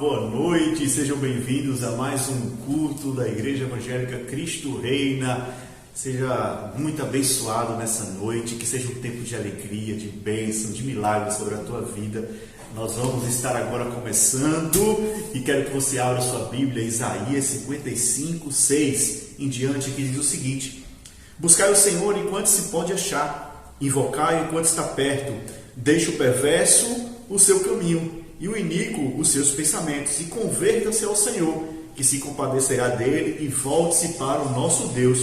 boa noite, sejam bem-vindos a mais um culto da Igreja Evangélica Cristo Reina. Seja muito abençoado nessa noite, que seja um tempo de alegria, de bênção, de milagre sobre a tua vida. Nós vamos estar agora começando e quero que você abra sua Bíblia, Isaías 55, 6 em diante, que diz o seguinte: buscai o Senhor enquanto se pode achar, invocai enquanto está perto, deixe o perverso o seu caminho e o iníquo os seus pensamentos, e converta-se ao Senhor, que se compadecerá dele, e volte-se para o nosso Deus,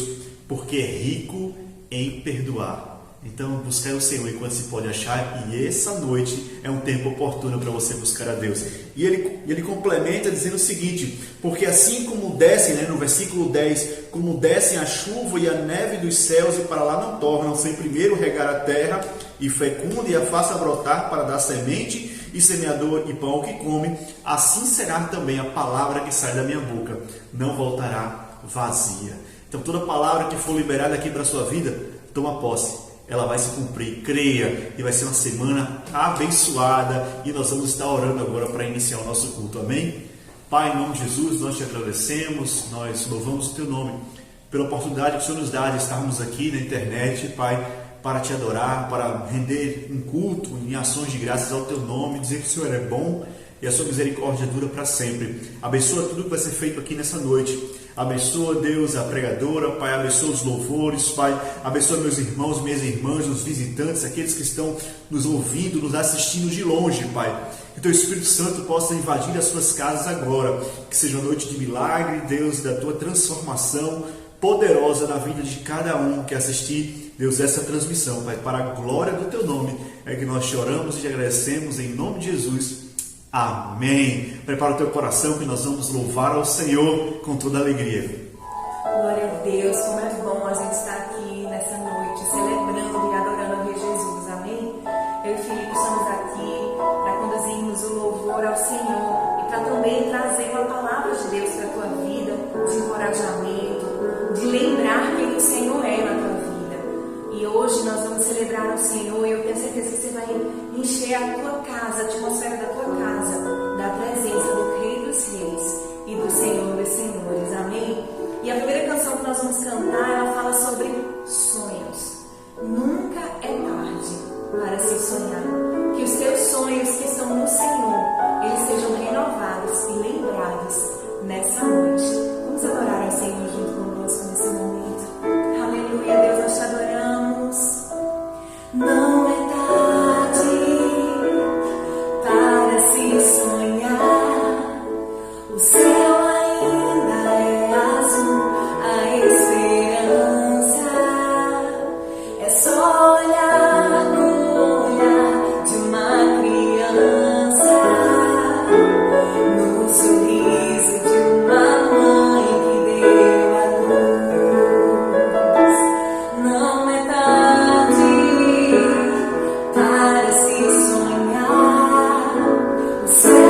porque é rico em perdoar. Então, buscar o Senhor enquanto se pode achar, e essa noite é um tempo oportuno para você buscar a Deus. E ele complementa dizendo o seguinte: porque assim como descem, no versículo 10, como descem a chuva e a neve dos céus e para lá não tornam, sem primeiro regar a terra, e fecunda e a faça brotar para dar semente, e semeador e pão que come, assim será também a palavra que sai da minha boca, não voltará vazia. Então toda palavra que for liberada aqui para a sua vida, toma posse, ela vai se cumprir, creia, e vai ser uma semana abençoada, e nós vamos estar orando agora para iniciar o nosso culto, amém? Pai, em nome de Jesus, nós te agradecemos, nós louvamos o teu nome, pela oportunidade que o Senhor nos dá de estarmos aqui na internet, Pai, para te adorar, para render um culto em ações de graças ao teu nome, dizer que o Senhor é bom e a sua misericórdia dura para sempre. Abençoa tudo que vai ser feito aqui nessa noite. Abençoa, Deus, a pregadora, Pai, abençoa os louvores, Pai, abençoa meus irmãos, minhas irmãs, os visitantes, aqueles que estão nos ouvindo, nos assistindo de longe, Pai. Que teu Espírito Santo possa invadir as suas casas agora, que seja uma noite de milagre, Deus, e da tua transformação poderosa na vida de cada um que assistir, Deus, essa transmissão, Pai, para a glória do teu nome, é que nós te oramos e te agradecemos em nome de Jesus. Amém. Prepara o teu coração que nós vamos louvar ao Senhor com toda alegria. Glória a Deus, como é bom a gente estar aqui nessa noite, celebrando e adorando o Rei Jesus, amém? Eu e Filipe estamos aqui para conduzirmos o louvor ao Senhor e para também trazer uma palavra de Deus para a tua vida, de encorajamento, de lembrar quem o Senhor é na tua vida. E hoje nós vamos celebrar o Senhor, e eu tenho certeza que você vai encher a tua casa, a atmosfera da tua casa, da presença do Rei dos Reis e do Senhor dos Senhores, amém? E a primeira canção que nós vamos cantar, ela fala sobre sonhos. Nunca é tarde para se sonhar. Que os teus sonhos que estão no Senhor, eles sejam renovados e lembrados nessa noite. Vamos adorar ao Senhor junto conosco nesse momento. Aleluia, Deus, nós te adoramos. Não é tarde para se sonhar. O céu ainda é azul, a esperança é só olhar no olhar de uma criança, no sorriso de uma mãe que deu a luz. Não é tarde para se sonhar. O céu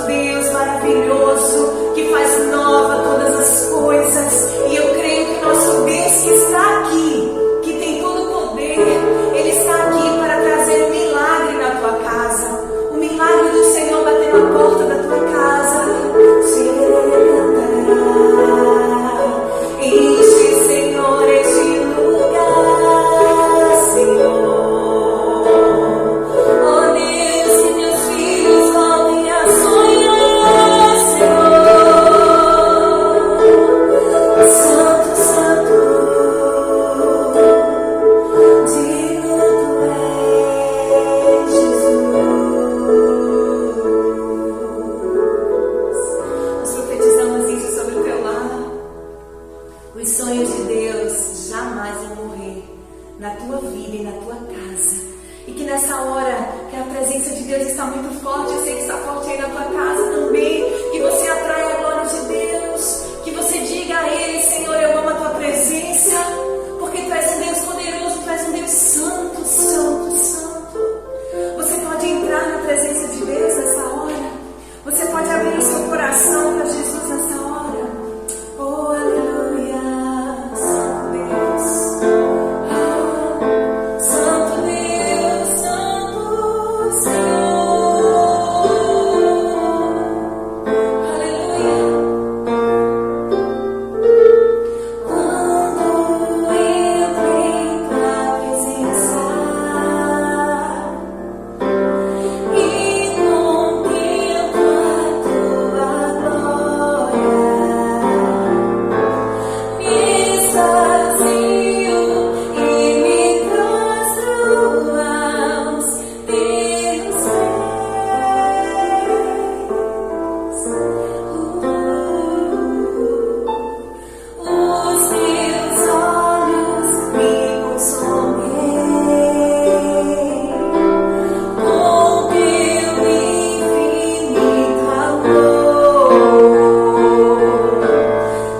nosso Deus maravilhoso, que faz nova todas as coisas. E eu creio que nosso Deus que está aqui, que tem todo o poder, Ele está aqui para trazer um milagre na tua casa. O milagre do Senhor bater na porta da tua casa. Enche, Senhor, este lugar, Senhor. Oh Deus, que meus filhos voltem a sonhar, Senhor. Santo, Santo, digno tu és, Jesus. Nós profetizamos isso sobre o teu lar. Os sonhos de Deus jamais vão morrer na tua vida e na tua casa. E que nessa hora, que a presença de Deus está muito forte, eu sei que está forte aí na tua casa também, que você atraia a glória de Deus, que você diga a Ele: Senhor, eu amo a tua presença, porque tu és um Deus poderoso, tu és um Deus santo, santo, santo. Você pode entrar na presença de Deus nessa hora, você pode abrir o seu coração para Jesus nessa hora. Oh, aleluia, Santo Deus. Santo Deus, Santo Senhor. Aleluia. Quando entro em tua presença e contemplo a tua glória, me extasio e me prostro aos teus pés. Os teus olhos me consomem com teu infinito amor.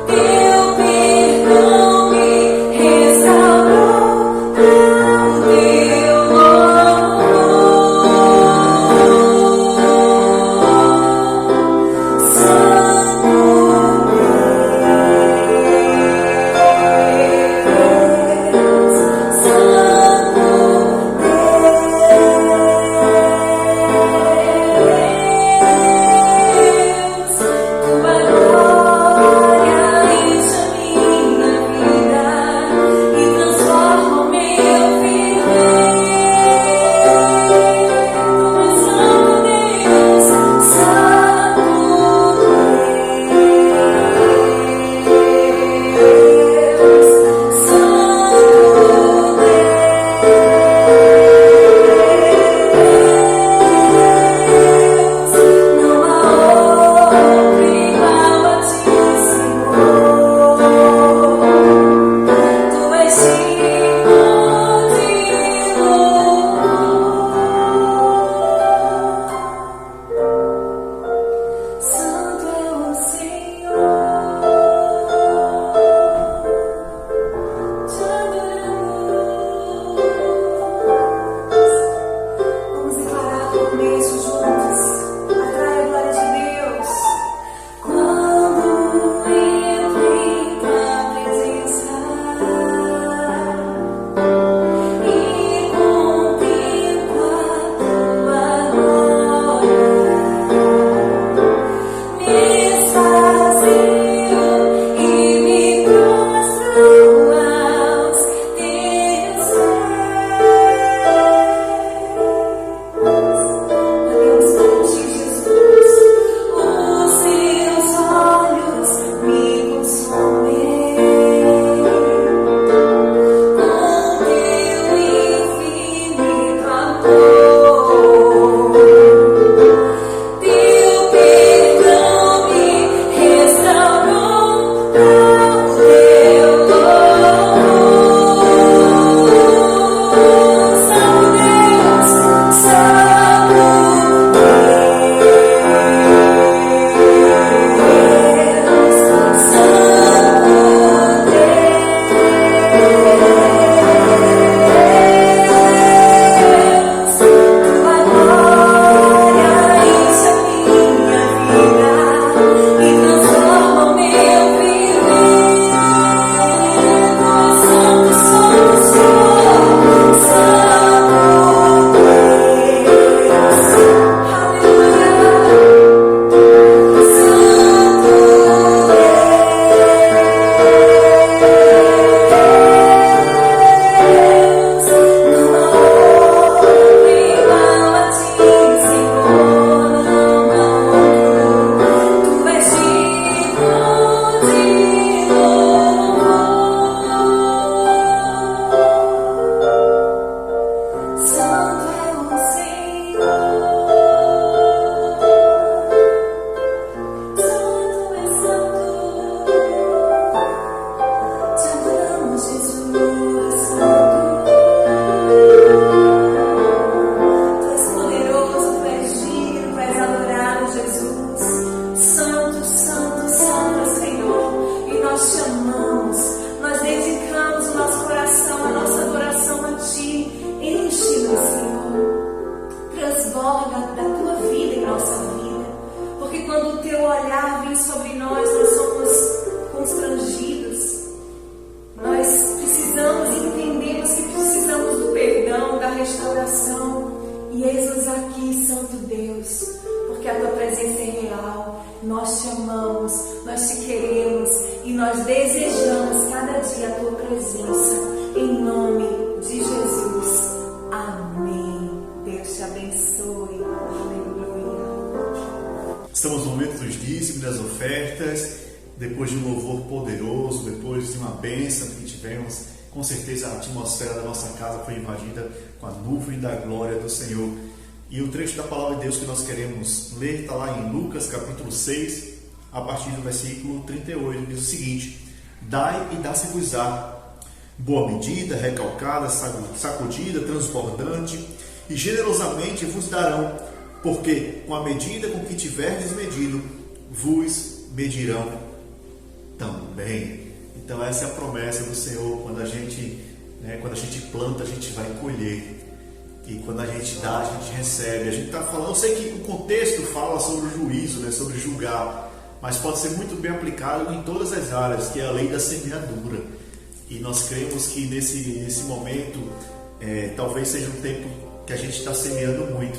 Teu perdão me restaurou ao teu amor. Santo Deus, Santo quando o teu olhar vem sobre nós somos constrangidos. Nós precisamos e entendemos que precisamos do perdão, da restauração. E eis-nos aqui, Santo Deus, porque a tua presença é real. Nós te amamos, nós te queremos e nós desejamos cada dia a tua presença. Em nome de Jesus. Amém. Deus te abençoe. Aleluia. Estamos no momento dos dízimos, das ofertas, depois de um louvor poderoso, depois de uma bênção que tivemos. Com certeza a atmosfera da nossa casa foi invadida com a nuvem da glória do Senhor. E o trecho da palavra de Deus que nós queremos ler está lá em Lucas capítulo 6, a partir do versículo 38, diz o seguinte: Dai e dá-se-vos-á, boa medida, recalcada, sacudida, transbordante, e generosamente vos darão, porque com a medida com que tiverdes medido, vos medirão também. Então essa é a promessa do Senhor. Quando a gente planta, a gente vai colher. E quando a gente dá, a gente recebe. A gente está falando, eu sei que o contexto fala sobre o juízo, sobre julgar, mas pode ser muito bem aplicado em todas as áreas, que é a lei da semeadura. E nós cremos que nesse momento, talvez seja um tempo que a gente está semeando muito,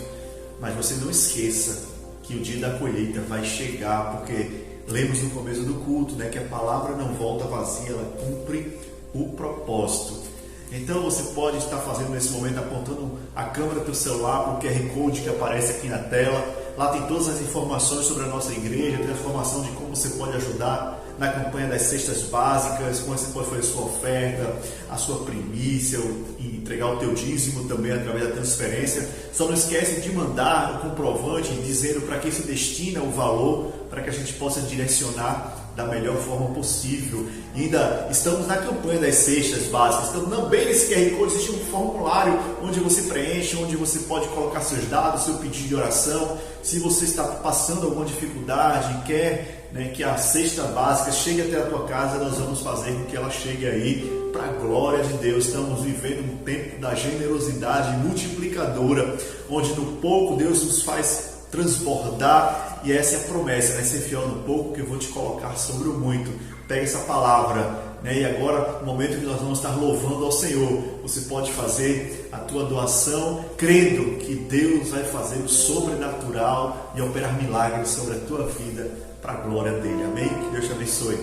mas você não esqueça que o dia da colheita vai chegar, porque lemos no começo do culto, que a palavra não volta vazia, ela cumpre o propósito. Então você pode estar fazendo nesse momento, apontando a câmera do teu celular para o QR Code que aparece aqui na tela. Lá tem todas as informações sobre a nossa igreja, tem a informação de como você pode ajudar na campanha das cestas básicas, como você pode fazer a sua oferta, a sua primícia, e entregar o teu dízimo também através da transferência. Só não esquece de mandar o comprovante dizendo para que se destina o valor, para que a gente possa direcionar da melhor forma possível. E ainda estamos na campanha das cestas básicas. Então, também nesse QR Code existe um formulário onde você preenche, onde você pode colocar seus dados, seu pedido de oração. Se você está passando alguma dificuldade, quer que a cesta básica chegue até a tua casa, nós vamos fazer com que ela chegue aí para a glória de Deus. Estamos vivendo um tempo da generosidade multiplicadora, onde no pouco Deus nos faz transbordar. E essa é a promessa, ser fiel no pouco que eu vou te colocar sobre o muito. Pega essa palavra, e agora, no momento que nós vamos estar louvando ao Senhor, você pode fazer a tua doação, crendo que Deus vai fazer o sobrenatural e operar milagres sobre a tua vida, para a glória dele. Amém? Que Deus te abençoe.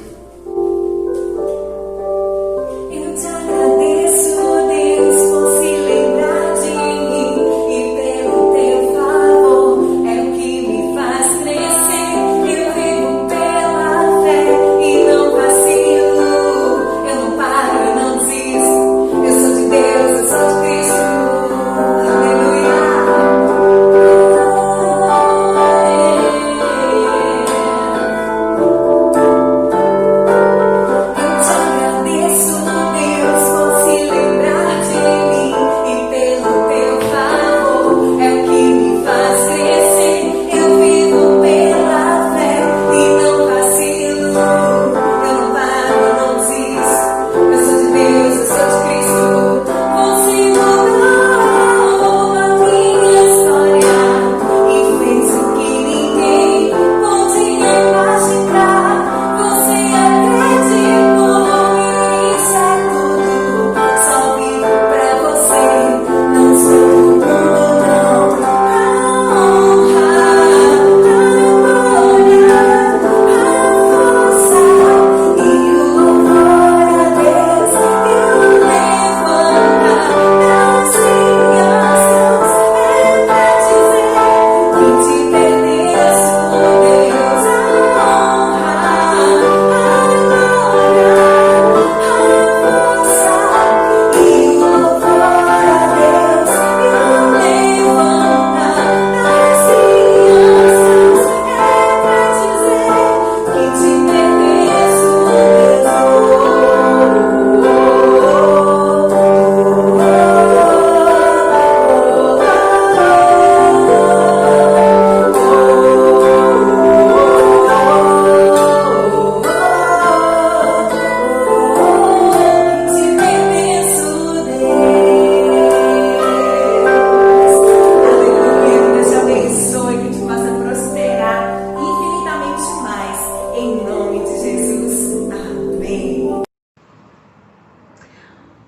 Eu te agradeço, Deus, por se lembrar de mim e pelo teu favor. É o que me faz crescer. Eu vivo pela fé e não vacilo. Eu não paro, eu não desisto. Eu sou de Deus, eu sou de Cristo. Aleluia.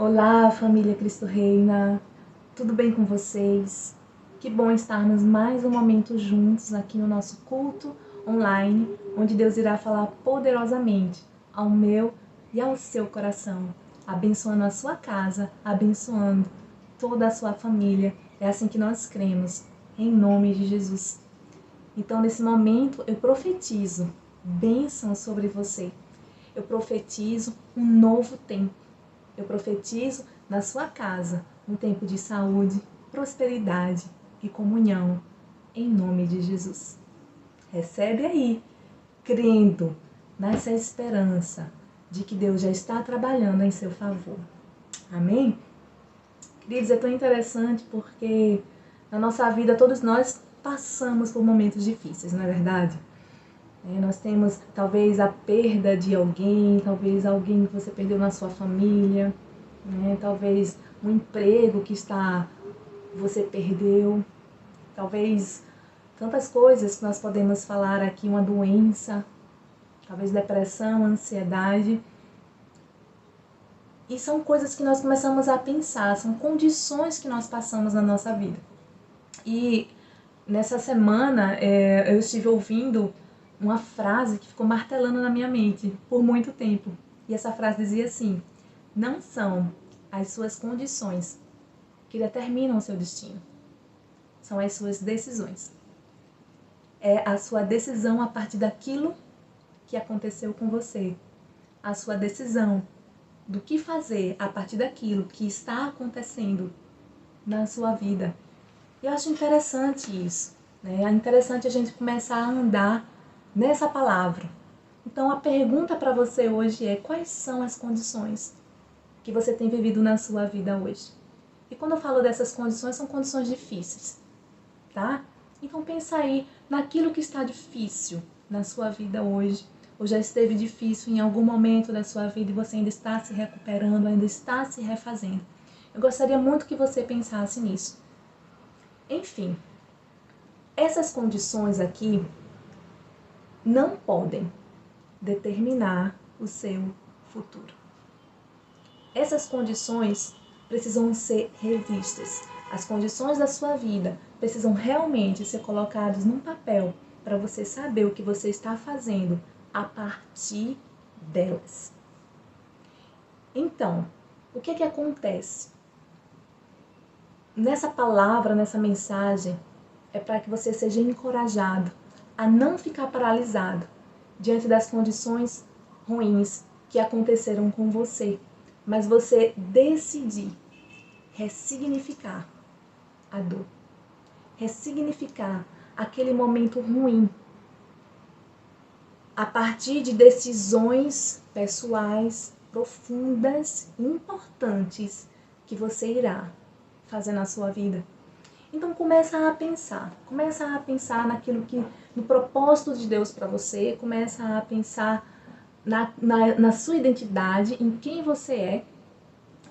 Olá, família Cristo Reina, tudo bem com vocês? Que bom estarmos mais um momento juntos aqui no nosso culto online, onde Deus irá falar poderosamente ao meu e ao seu coração, abençoando a sua casa, abençoando toda a sua família. É assim que nós cremos, em nome de Jesus. Então, nesse momento, eu profetizo bênção sobre você. Eu profetizo um novo tempo. Eu profetizo na sua casa um tempo de saúde, prosperidade e comunhão, em nome de Jesus. Recebe aí, crendo nessa esperança de que Deus já está trabalhando em seu favor. Amém? Queridos, é tão interessante porque na nossa vida todos nós passamos por momentos difíceis, não é verdade? Nós temos talvez a perda de alguém, talvez alguém que você perdeu na sua família, talvez um emprego que você perdeu, talvez tantas coisas que nós podemos falar aqui, uma doença, talvez depressão, ansiedade. E são coisas que nós começamos a pensar, são condições que nós passamos na nossa vida. E nessa semana eu estive ouvindo uma frase que ficou martelando na minha mente por muito tempo. E essa frase dizia assim: não são as suas condições que determinam o seu destino. São as suas decisões. É a sua decisão a partir daquilo que aconteceu com você. A sua decisão do que fazer a partir daquilo que está acontecendo na sua vida. Eu acho interessante isso. É interessante a gente começar a andar nessa palavra. Então a pergunta para você hoje é: quais são as condições que você tem vivido na sua vida hoje? E quando eu falo dessas condições, são condições difíceis, tá? Então pensa aí naquilo que está difícil na sua vida hoje, ou já esteve difícil em algum momento da sua vida e você ainda está se recuperando, ainda está se refazendo. Eu gostaria muito que você pensasse nisso. Enfim, essas condições aqui não podem determinar o seu futuro. Essas condições precisam ser revistas. As condições da sua vida precisam realmente ser colocadas num papel para você saber o que você está fazendo a partir delas. Então, o que é que acontece? Nessa palavra, nessa mensagem, é para que você seja encorajado a não ficar paralisado diante das condições ruins que aconteceram com você, mas você decidir ressignificar a dor, ressignificar aquele momento ruim a partir de decisões pessoais profundas e importantes que você irá fazer na sua vida. Então começa a pensar naquilo que, no propósito de Deus para você, começa a pensar na sua identidade, em quem você é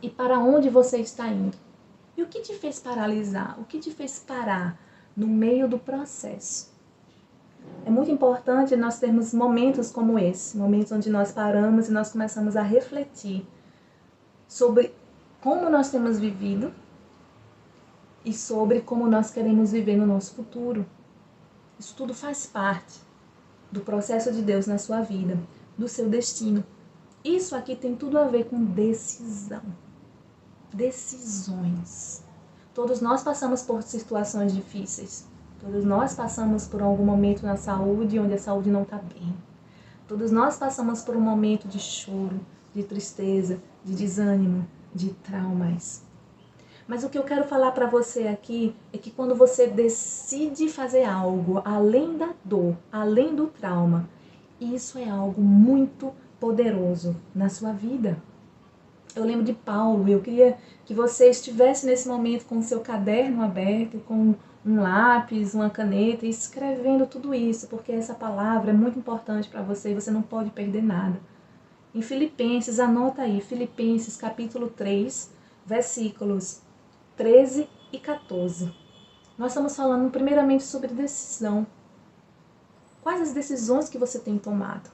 e para onde você está indo. E o que te fez paralisar? O que te fez parar no meio do processo? É muito importante nós termos momentos como esse, momentos onde nós paramos e nós começamos a refletir sobre como nós temos vivido e sobre como nós queremos viver no nosso futuro. Isso tudo faz parte do processo de Deus na sua vida, do seu destino. Isso aqui tem tudo a ver com decisão. Decisões. Todos nós passamos por situações difíceis. Todos nós passamos por algum momento na saúde onde a saúde não está bem. Todos nós passamos por um momento de choro, de tristeza, de desânimo, de traumas. Mas o que eu quero falar para você aqui é que quando você decide fazer algo além da dor, além do trauma, isso é algo muito poderoso na sua vida. Eu lembro de Paulo, eu queria que você estivesse nesse momento com o seu caderno aberto, com um lápis, uma caneta, escrevendo tudo isso, porque essa palavra é muito importante para você e você não pode perder nada. Em Filipenses, anota aí, Filipenses capítulo 3, versículos 13 e 14. Nós estamos falando primeiramente sobre decisão. Quais as decisões que você tem tomado?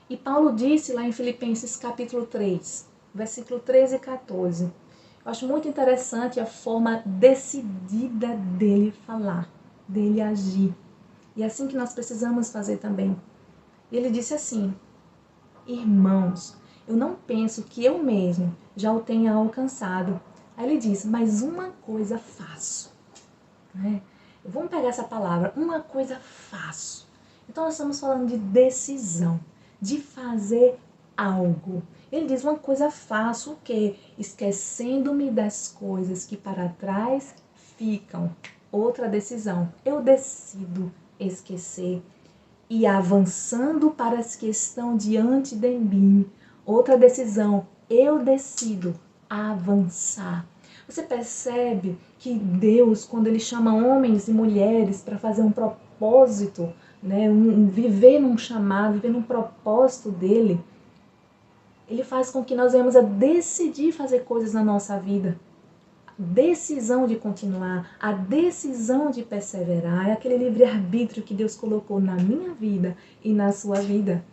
E Paulo disse lá em Filipenses capítulo 3, versículo 13 e 14. Eu acho muito interessante a forma decidida dele falar, dele agir. E é assim que nós precisamos fazer também. Ele disse assim: irmãos, eu não penso que eu mesmo já o tenha alcançado. Aí ele diz: mas uma coisa faço. Né? Vamos pegar essa palavra, uma coisa faço. Então nós estamos falando de decisão, de fazer algo. Ele diz: uma coisa faço, o quê? Esquecendo-me das coisas que para trás ficam. Outra decisão, eu decido esquecer e avançando para as que estão diante de mim. Outra decisão, eu decido avançar. Você percebe que Deus, quando Ele chama homens e mulheres para fazer um propósito, né, viver num chamado, viver num propósito dEle, Ele faz com que nós venhamos a decidir fazer coisas na nossa vida. Decisão de continuar, a decisão de perseverar, é aquele livre-arbítrio que Deus colocou na minha vida e na sua vida.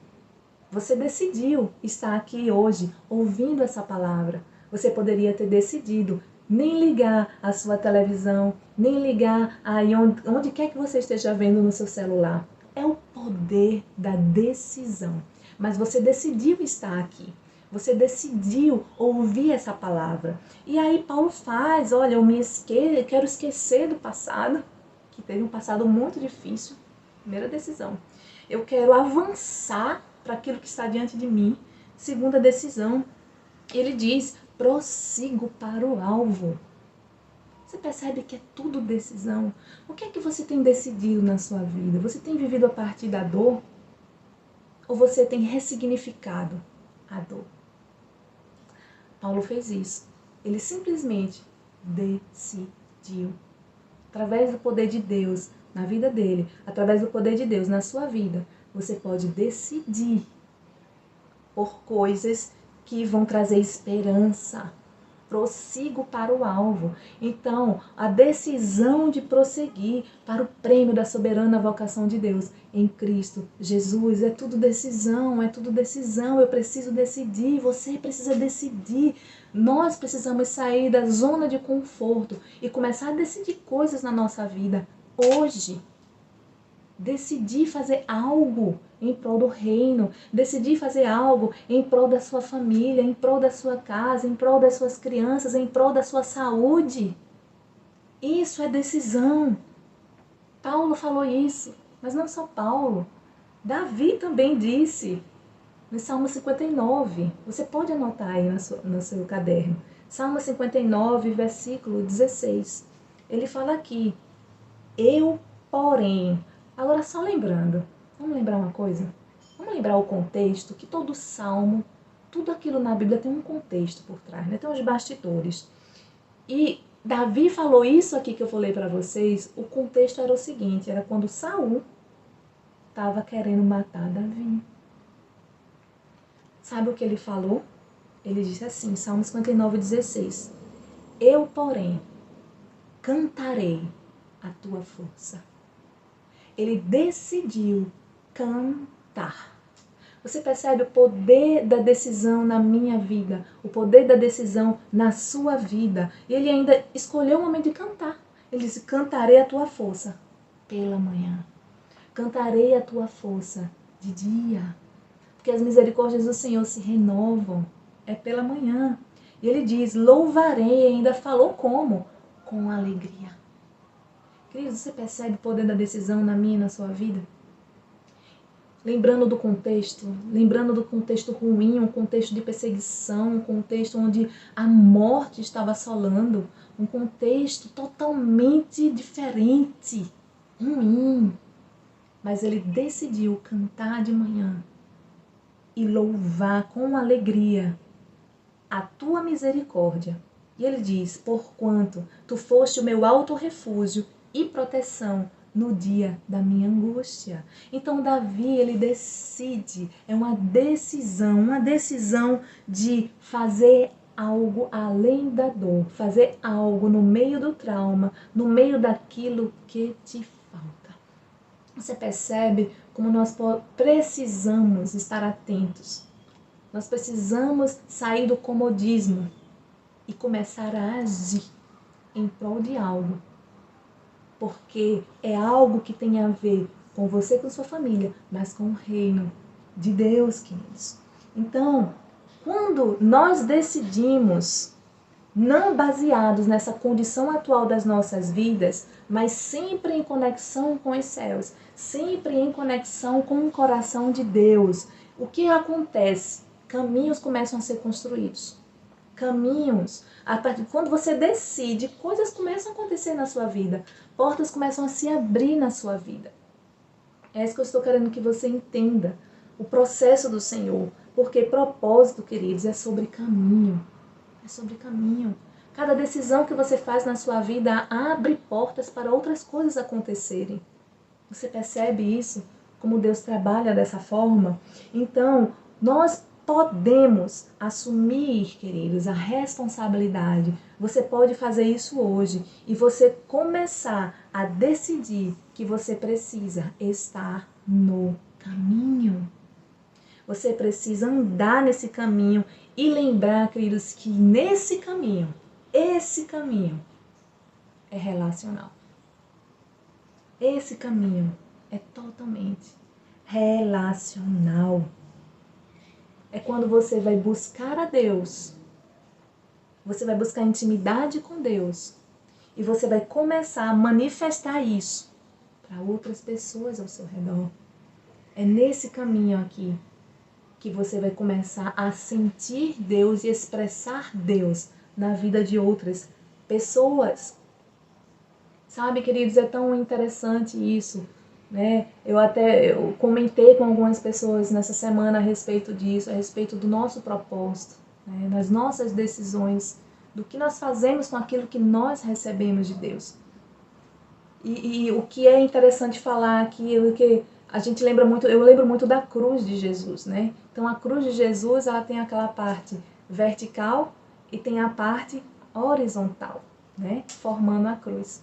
Você decidiu estar aqui hoje ouvindo essa palavra. Você poderia ter decidido nem ligar a sua televisão, nem ligar aí onde quer que você esteja vendo no seu celular. É o poder da decisão. Mas você decidiu estar aqui. Você decidiu ouvir essa palavra. E aí Paulo faz, olha, eu quero esquecer do passado, que teve um passado muito difícil. Primeira decisão. Eu quero avançar para aquilo que está diante de mim. Segunda decisão. Ele diz: prossigo para o alvo. Você percebe que é tudo decisão? O que é que você tem decidido na sua vida? Você tem vivido a partir da dor? Ou você tem ressignificado a dor? Paulo fez isso. Ele simplesmente decidiu. Através do poder de Deus na vida dele, através do poder de Deus na sua vida, você pode decidir por coisas que vão trazer esperança. Prossigo para o alvo. Então, a decisão de prosseguir para o prêmio da soberana vocação de Deus em Cristo Jesus, é tudo decisão, é tudo decisão. Eu preciso decidir, você precisa decidir. Nós precisamos sair da zona de conforto e começar a decidir coisas na nossa vida hoje. Decidir fazer algo em prol do reino, decidir fazer algo em prol da sua família, em prol da sua casa, em prol das suas crianças, em prol da sua saúde. Isso é decisão. Paulo falou isso, mas não só Paulo. Davi também disse, no Salmo 59, você pode anotar aí no seu caderno. Salmo 59, versículo 16. Ele fala aqui: eu, porém... Agora, só lembrando, vamos lembrar uma coisa? Vamos lembrar o contexto, que todo salmo, tudo aquilo na Bíblia tem um contexto por trás, né? Tem uns bastidores. E Davi falou isso aqui que eu vou ler para vocês, o contexto era o seguinte, era quando Saul estava querendo matar Davi. Sabe o que ele falou? Ele disse assim, Salmo 59, 16. Eu, porém, cantarei a tua força. Ele decidiu cantar. Você percebe o poder da decisão na minha vida, o poder da decisão na sua vida. E ele ainda escolheu o momento de cantar. Ele disse: cantarei a tua força pela manhã. Cantarei a tua força de dia. Porque as misericórdias do Senhor se renovam. É pela manhã. E ele diz: louvarei. E ainda falou como? Com alegria. Queridos, você percebe o poder da decisão na minha e na sua vida? Lembrando do contexto ruim, um contexto de perseguição, um contexto onde a morte estava assolando, um contexto totalmente diferente, ruim. Mas ele decidiu cantar de manhã e louvar com alegria a tua misericórdia. E ele diz: porquanto tu foste o meu alto refúgio e proteção no dia da minha angústia. Então Davi, ele decide, é uma decisão de fazer algo além da dor, fazer algo no meio do trauma, no meio daquilo que te falta. Você percebe como nós precisamos estar atentos Nós precisamos sair do comodismo e começar a agir em prol de algo. Porque é algo que tem a ver com você e com sua família, mas com o reino de Deus, queridos. Então, quando nós decidimos, não baseados nessa condição atual das nossas vidas, mas sempre em conexão com os céus, sempre em conexão com o coração de Deus, o que acontece? Caminhos começam a ser construídos. Caminhos, quando você decide, coisas começam a acontecer na sua vida, portas começam a se abrir na sua vida. É isso que eu estou querendo que você entenda, o processo do Senhor, porque propósito, queridos, é sobre caminho, é sobre caminho. Cada decisão que você faz na sua vida abre portas para outras coisas acontecerem. Você percebe isso? Como Deus trabalha dessa forma? Então, nós podemos assumir, queridos, a responsabilidade. Você pode fazer isso hoje e você começar a decidir que você precisa estar no caminho. Você precisa andar nesse caminho e lembrar, queridos, que nesse caminho, esse caminho é relacional. Esse caminho é totalmente relacional. É quando você vai buscar a Deus, você vai buscar intimidade com Deus e você vai começar a manifestar isso para outras pessoas ao seu redor. É nesse caminho aqui que você vai começar a sentir Deus e expressar Deus na vida de outras pessoas. Sabe, queridos, é tão interessante isso, né? Eu comentei com algumas pessoas nessa semana a respeito disso, a respeito do nosso propósito, né? Das nossas decisões, do que nós fazemos com aquilo que nós recebemos de Deus. E o que é interessante falar aqui é que a gente lembra muito, eu lembro muito da cruz de Jesus, né? Então a cruz de Jesus, ela tem aquela parte vertical e tem a parte horizontal, né? Formando a cruz.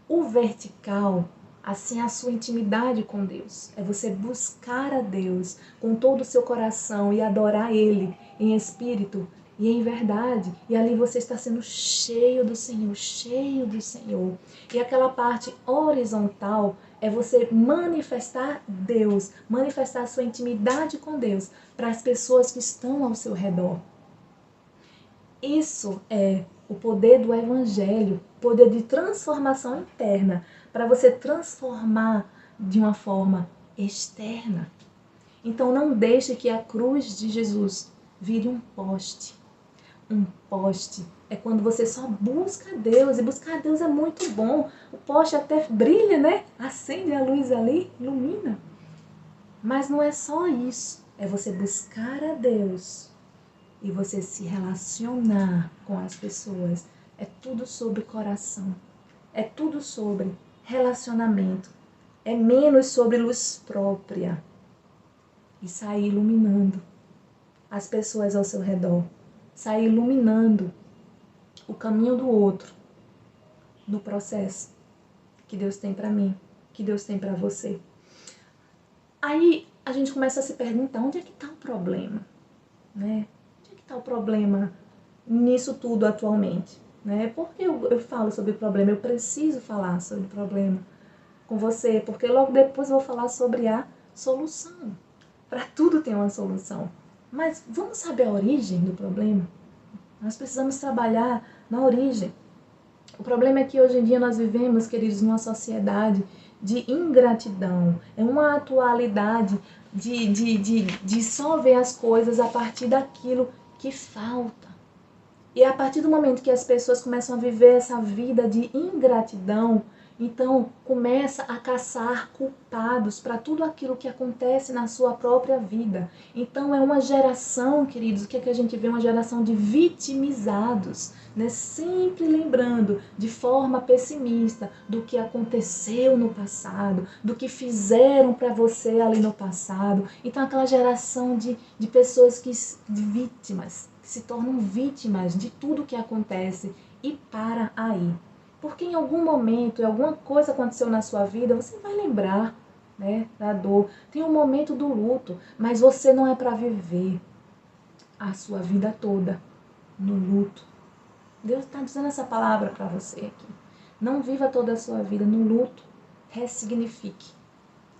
O vertical, assim, é a sua intimidade com Deus. É você buscar a Deus com todo o seu coração e adorar Ele em espírito e em verdade. E ali você está sendo cheio do Senhor, cheio do Senhor. E aquela parte horizontal é você manifestar Deus, manifestar a sua intimidade com Deus para as pessoas que estão ao seu redor. Isso é o poder do Evangelho, poder de transformação interna, para você transformar de uma forma externa. Então não deixe que a cruz de Jesus vire um poste. Um poste é quando você só busca Deus, e buscar Deus é muito bom. O poste até brilha, né? Acende a luz ali, ilumina. Mas não é só isso, é você buscar a Deus e você se relacionar com as pessoas. É tudo sobre coração, é tudo sobre relacionamento, é menos sobre luz própria. E sair iluminando as pessoas ao seu redor, sair iluminando o caminho do outro, do processo que Deus tem para mim, que Deus tem para você. Aí a gente começa a se perguntar, onde é que está o problema? Né? Onde é que está o problema nisso tudo atualmente? Né? Por que eu falo sobre o problema? Eu preciso falar sobre o problema com você, porque logo depois eu vou falar sobre a solução. Para tudo tem uma solução. Mas vamos saber a origem do problema? Nós precisamos trabalhar na origem. O problema é que hoje em dia nós vivemos, queridos, numa sociedade de ingratidão. É uma atualidade de só ver as coisas a partir daquilo que falta. E a partir do momento que as pessoas começam a viver essa vida de ingratidão, então começa a caçar culpados para tudo aquilo que acontece na sua própria vida. Então é uma geração, queridos, o que é que a gente vê? Uma geração de vitimizados, né? Sempre lembrando de forma pessimista do que aconteceu no passado, do que fizeram para você ali no passado. Então aquela geração de pessoas de vítimas, que se tornam vítimas de tudo que acontece e para aí. Porque em algum momento, alguma coisa aconteceu na sua vida, você vai lembrar, né, da dor. Tem um momento do luto, mas você não é para viver. a sua vida toda no luto. Deus está dizendo essa palavra para você aqui. Não viva toda a sua vida no luto. Ressignifique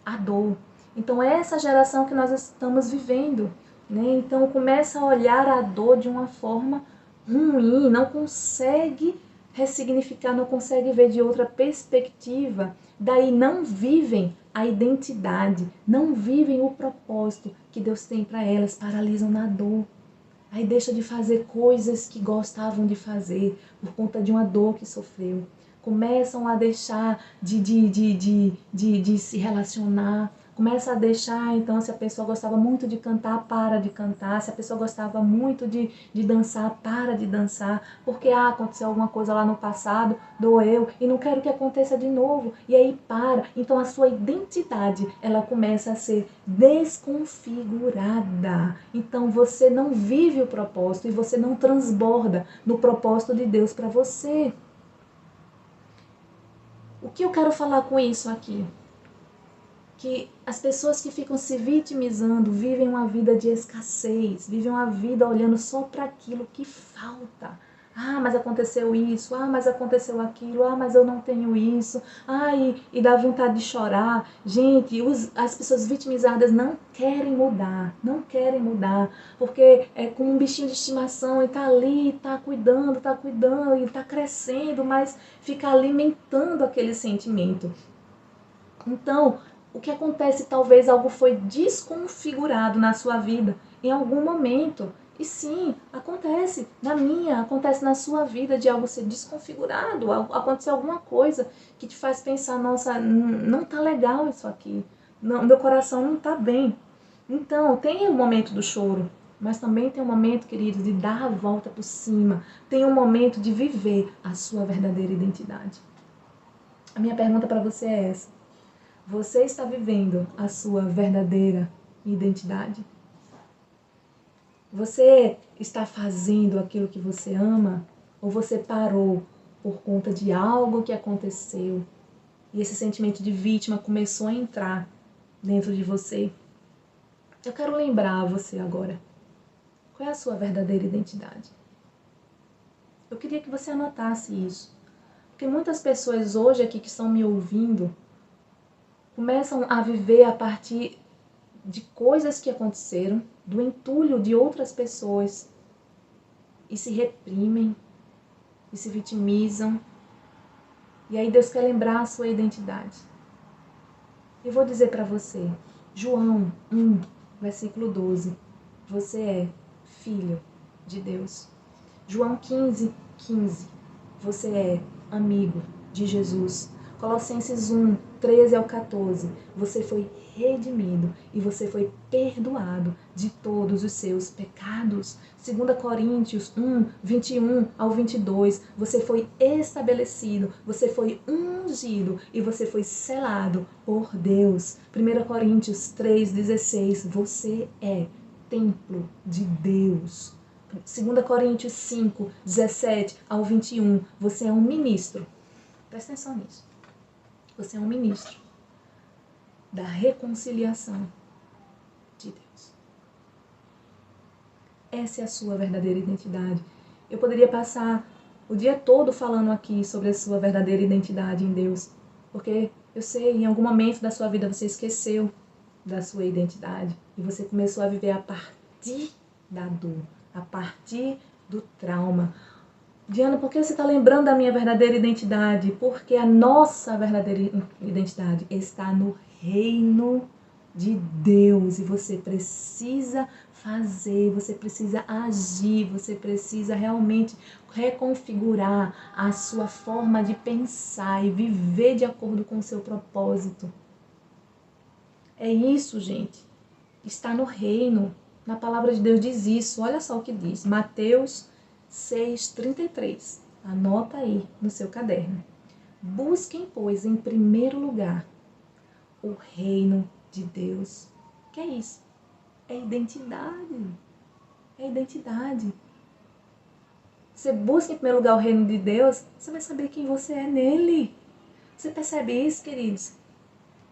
a dor. Então, é essa geração que nós estamos vivendo, né? Então, começa a olhar a dor de uma forma ruim, não consegue ressignificar, não consegue ver de outra perspectiva. Daí não vivem a identidade, não vivem o propósito que Deus tem para elas, paralisam na dor. Aí deixa de fazer coisas que gostavam de fazer por conta de uma dor que sofreu. Começam a deixar de se relacionar. Começa a deixar, então, se a pessoa gostava muito de cantar, para de cantar. Se a pessoa gostava muito de dançar, para de dançar. Porque aconteceu alguma coisa lá no passado, doeu, e não quero que aconteça de novo. E aí para. Então a sua identidade, ela começa a ser desconfigurada. Então você não vive o propósito e você não transborda no propósito de Deus para você. O que eu quero falar com isso aqui? Que as pessoas que ficam se vitimizando vivem uma vida de escassez, vivem uma vida olhando só para aquilo que falta. Ah, mas aconteceu isso, ah, mas aconteceu aquilo, ah, mas eu não tenho isso, ah, e dá vontade de chorar. Gente, as pessoas vitimizadas não querem mudar, porque é com um bichinho de estimação e tá ali, tá cuidando, e tá crescendo, mas fica alimentando aquele sentimento. Então, o que acontece, talvez algo foi desconfigurado na sua vida em algum momento. E sim, acontece na minha, acontece na sua vida de algo ser desconfigurado, acontecer alguma coisa que te faz pensar, nossa, não tá legal isso aqui, não, meu coração não tá bem. Então, tem o momento do choro, mas também tem o momento, queridos, de dar a volta por cima, tem o momento de viver a sua verdadeira identidade. A minha pergunta para você é essa: você está vivendo a sua verdadeira identidade? Você está fazendo aquilo que você ama? Ou você parou por conta de algo que aconteceu e esse sentimento de vítima começou a entrar dentro de você? Eu quero lembrar você agora. Qual é a sua verdadeira identidade? Eu queria que você anotasse isso. Porque muitas pessoas hoje aqui que estão me ouvindo começam a viver a partir de coisas que aconteceram, do entulho de outras pessoas, e se reprimem, e se vitimizam. E aí Deus quer lembrar a sua identidade. Eu vou dizer para você, João 1, versículo 12, você é filho de Deus. João 15, 15, você é amigo de Jesus. Colossenses 1, 13 ao 14, você foi redimido e você foi perdoado de todos os seus pecados. 2 Coríntios 1, 21 ao 22, você foi estabelecido, você foi ungido e você foi selado por Deus. 1 Coríntios 3, 16, você é templo de Deus. 2 Coríntios 5, 17 ao 21, você é um ministro. Presta atenção nisso. Você é um ministro da reconciliação de Deus. Essa é a sua verdadeira identidade. Eu poderia passar o dia todo falando aqui sobre a sua verdadeira identidade em Deus, porque eu sei, em algum momento da sua vida você esqueceu da sua identidade e você começou a viver a partir da dor, a partir do trauma. Diana, por que você está lembrando da minha verdadeira identidade? Porque a nossa verdadeira identidade está no reino de Deus. E você precisa fazer, você precisa agir, você precisa realmente reconfigurar a sua forma de pensar e viver de acordo com o seu propósito. É isso, gente. Está no reino. Na palavra de Deus diz isso. Olha só o que diz. Mateus 6,33. Anota aí no seu caderno. Busquem, pois, em primeiro lugar o reino de Deus. O que é isso? É identidade. É identidade. Você busca em primeiro lugar o reino de Deus, você vai saber quem você é nele. Você percebe isso, queridos?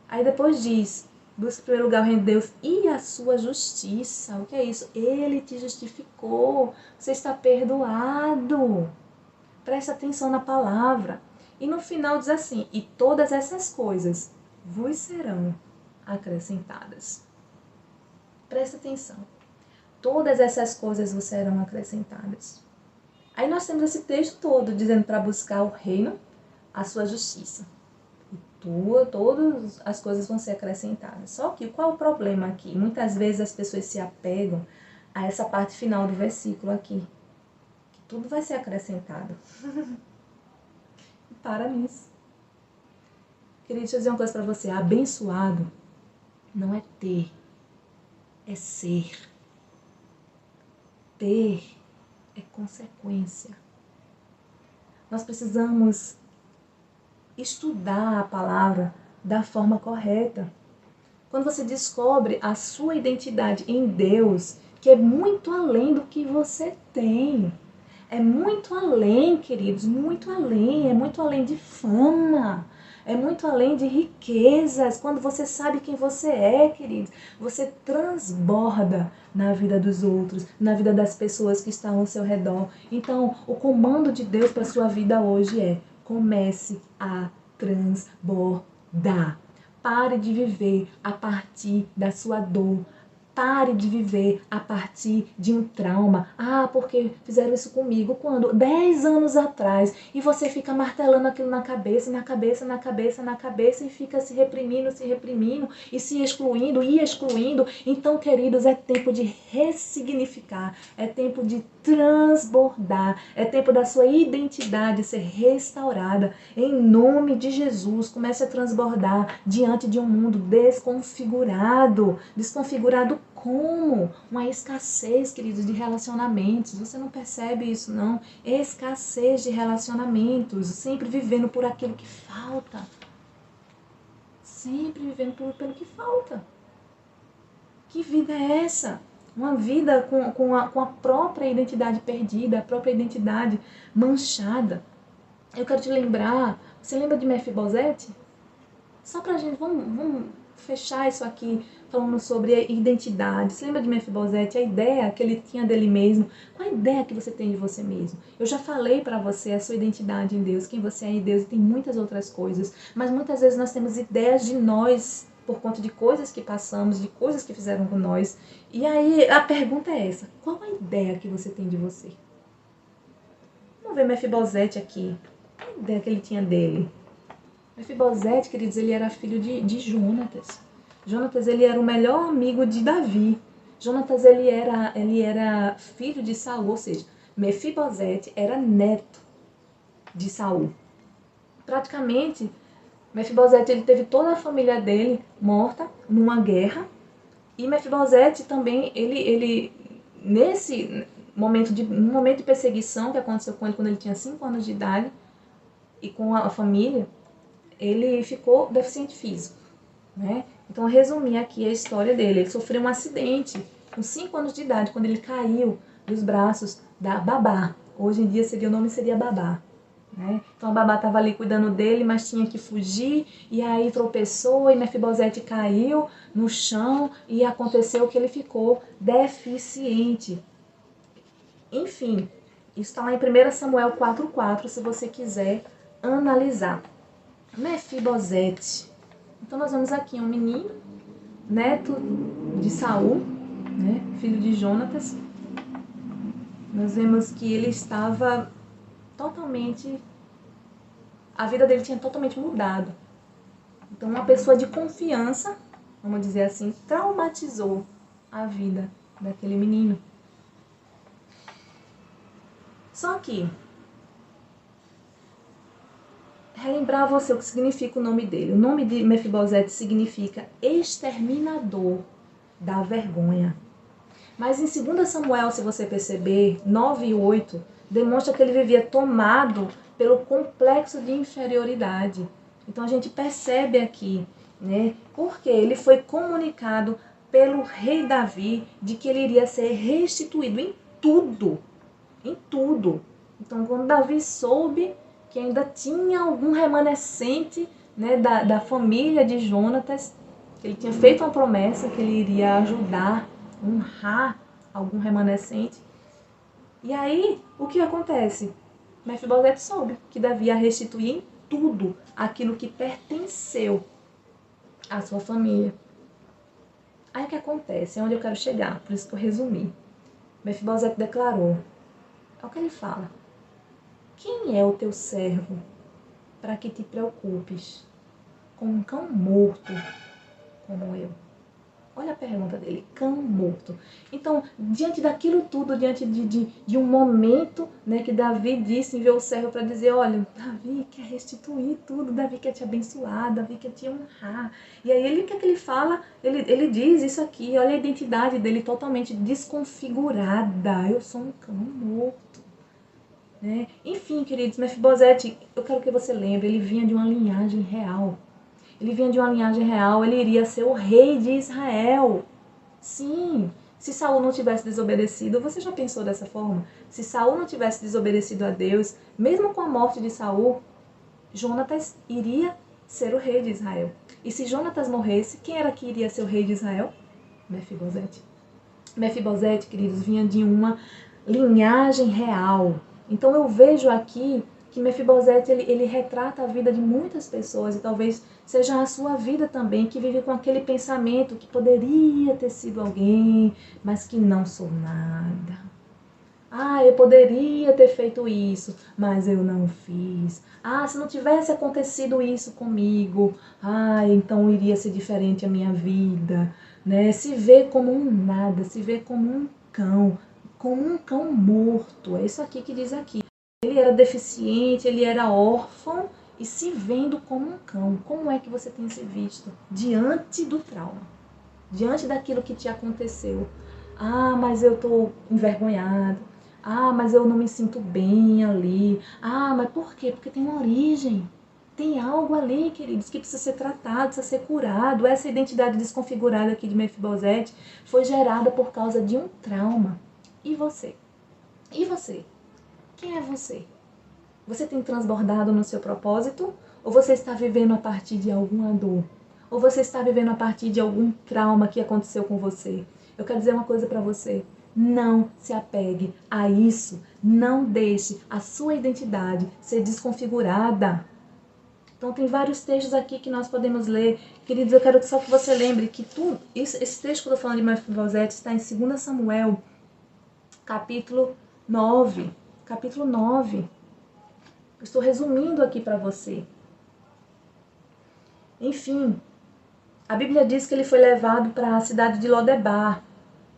Aí depois diz, Busque em primeiro lugar o reino de Deus e a sua justiça. O que é isso? Ele te justificou. Você está perdoado. Presta atenção na palavra. E no final diz assim: e todas essas coisas vos serão acrescentadas. Presta atenção. Todas essas coisas vos serão acrescentadas. Aí nós temos esse texto todo dizendo para buscar o reino, a sua justiça. Todas as coisas vão ser acrescentadas. Só que qual é o problema aqui? Muitas vezes as pessoas se apegam a essa parte final do versículo aqui. Que tudo vai ser acrescentado. Para nisso. Queria te dizer uma coisa para você. Abençoado não é ter, é ser. Ter é consequência. Nós precisamos estudar a palavra da forma correta. Quando você descobre a sua identidade em Deus, que é muito além do que você tem. É muito além, queridos, muito além. É muito além de fama. É muito além de riquezas. Quando você sabe quem você é, queridos, você transborda na vida dos outros, na vida das pessoas que estão ao seu redor. Então, o comando de Deus para a sua vida hoje é: comece a transbordar. Pare de viver a partir da sua dor. Pare de viver a partir de um trauma. Ah, porque fizeram isso comigo quando? 10 anos atrás. E você fica martelando aquilo na cabeça, na cabeça, na cabeça, na cabeça e fica se reprimindo e se excluindo e excluindo. Então, queridos, é tempo de ressignificar. É tempo de transbordar. É tempo da sua identidade ser restaurada. Em nome de Jesus, comece a transbordar diante de um mundo desconfigurado. Desconfigurado como? Uma escassez, queridos, de relacionamentos. Você não percebe isso, não? Escassez de relacionamentos. Sempre vivendo por aquilo que falta. Sempre vivendo pelo que falta. Que vida é essa? Uma vida com a própria identidade perdida, a própria identidade manchada. Eu quero te lembrar, você lembra de Mefibosete? Só pra gente, vamos fechar isso aqui falando sobre a identidade. Você lembra de Mefibosete? A ideia que ele tinha dele mesmo. Qual a ideia que você tem de você mesmo? Eu já falei pra você a sua identidade em Deus, quem você é em Deus, e tem muitas outras coisas. Mas muitas vezes nós temos ideias de nós por conta de coisas que passamos, de coisas que fizeram com nós. E aí a pergunta é essa: qual a ideia que você tem de você? Vamos ver Mefibosete aqui. Qual a ideia que ele tinha dele? Mefibosete, queridos, ele era filho de Jonatas. Jonatas, ele era o melhor amigo de Davi. Jonatas, ele era filho de Saul, ou seja, Mefibosete era neto de Saul. Praticamente, Mefibosete, ele teve toda a família dele morta numa guerra. E Mefibosete também, ele nesse momento de perseguição que aconteceu com ele quando ele tinha 5 anos de idade, e com a família, ele ficou deficiente físico, né? Então, eu resumi aqui a história dele. Ele sofreu um acidente com 5 anos de idade, quando ele caiu dos braços da babá. Hoje em dia, o nome seria babá, né? Então, a babá estava ali cuidando dele, mas tinha que fugir, e aí tropeçou, e Mefibosete caiu no chão, e aconteceu que ele ficou deficiente. Enfim, isso está lá em 1 Samuel 4,4, se você quiser analisar. Mefibosete. Então nós vemos aqui um menino, neto de Saul, né, filho de Jonatas. Nós vemos que ele estava totalmente... A vida dele tinha totalmente mudado. Então uma pessoa de confiança, vamos dizer assim, traumatizou a vida daquele menino. Só que... relembrar a você o que significa o nome dele. O nome de Mefibosete significa exterminador da vergonha. Mas em 2 Samuel, se você perceber, 9 e 8, demonstra que ele vivia tomado pelo complexo de inferioridade. Então a gente percebe aqui, né, porque ele foi comunicado pelo rei Davi de que ele iria ser restituído em tudo. Em tudo. Então quando Davi soube que ainda tinha algum remanescente, né, da família de Jonatas, Ele tinha feito uma promessa que ele iria ajudar, honrar algum remanescente. E aí, o que acontece? Mefibosete soube que Davi ia restituir em tudo aquilo que pertenceu à sua família. Aí o que acontece? É onde eu quero chegar, por isso que eu resumi. Mefibosete declarou, é o que ele fala: quem é o teu servo para que te preocupes com um cão morto como eu? Olha a pergunta dele, cão morto. Então, diante daquilo tudo, diante de um momento, né, que Davi disse, enviou o servo para dizer, olha, Davi quer restituir tudo, Davi quer te abençoar, Davi quer te honrar. E aí ele, o que é que ele fala? Ele diz isso aqui, olha a identidade dele totalmente desconfigurada. Eu sou um cão morto. Né? Enfim, queridos, Mefibosete, eu quero que você lembre, ele vinha de uma linhagem real. Ele vinha de uma linhagem real, ele iria ser o rei de Israel. Sim, se Saul não tivesse desobedecido, você já pensou dessa forma? Se Saul não tivesse desobedecido a Deus, mesmo com a morte de Saul, Jonatas iria ser o rei de Israel. E se Jonatas morresse, quem era que iria ser o rei de Israel? Mefibosete. Mefibosete, queridos, vinha de uma linhagem real. Então eu vejo aqui que Mefibosete ele retrata a vida de muitas pessoas e talvez seja a sua vida também, que vive com aquele pensamento que poderia ter sido alguém, mas que não sou nada. Eu poderia ter feito isso, mas eu não fiz. Se não tivesse acontecido isso comigo, então iria ser diferente a minha vida, né? Se vê como um nada, se vê como um cão morto. É isso aqui que diz aqui. Ele era deficiente, ele era órfão e se vendo como um cão. Como é que você tem se visto diante do trauma? Diante daquilo que te aconteceu. Mas eu estou envergonhado. Mas eu não me sinto bem ali. Mas por quê? Porque tem uma origem. Tem algo ali, queridos, que precisa ser tratado, precisa ser curado. Essa identidade desconfigurada aqui de Mefibosete foi gerada por causa de um trauma. E você? E você? Quem é você? Você tem transbordado no seu propósito? Ou você está vivendo a partir de alguma dor? Ou você está vivendo a partir de algum trauma que aconteceu com você? Eu quero dizer uma coisa para você. Não se apegue a isso. Não deixe a sua identidade ser desconfigurada. Então tem vários textos aqui que nós podemos ler. Queridos, eu quero só que você lembre que esse texto que eu estou falando de Mefibosete está em 2 Samuel, capítulo 9. Capítulo 9. Eu estou resumindo aqui para você. Enfim, a Bíblia diz que ele foi levado para a cidade de Lodebar.